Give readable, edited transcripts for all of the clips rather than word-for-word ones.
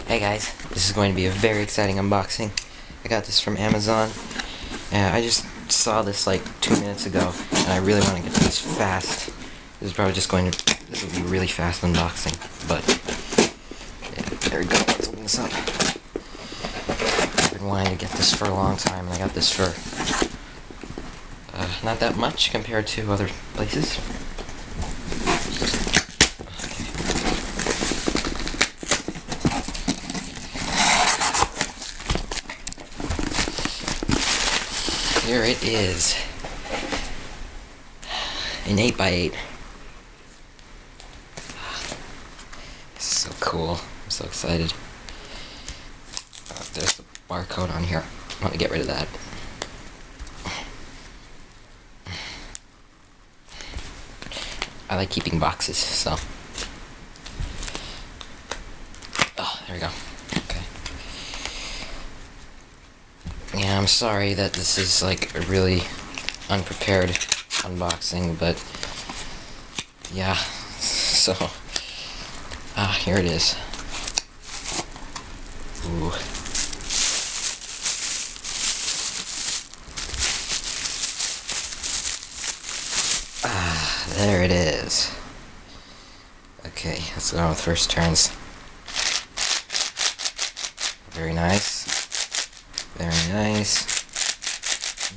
Hey guys, this is going to be a very exciting unboxing. I got this from Amazon, and I just saw this like 2 minutes ago, and I really want to get this fast. This is probably just going to, this will be a really fast unboxing, but, yeah, there we go, let's open this up. I've been wanting to get this for a long time, and I got this for, not that much compared to other places. Here it is, an 8x8. This is so cool. I'm so excited. There's the barcode on here. I want to get rid of that. I like keeping boxes, so. Oh, there we go. Okay. Yeah, I'm sorry that this is like a really unprepared unboxing, but yeah, so, here it is. Ooh. There it is. Okay, let's go on with first turns. Very nice. Very nice.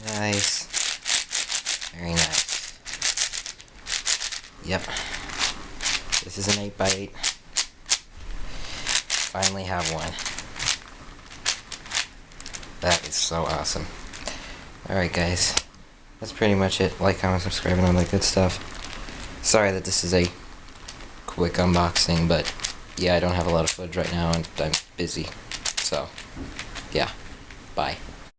Nice. Very nice. Yep. This is an 8x8. Finally have one. That is so awesome. Alright guys. That's pretty much it. Like, comment, subscribe, and all that good stuff. Sorry that this is a quick unboxing, but yeah, I don't have a lot of footage right now and I'm busy. So, yeah. Bye.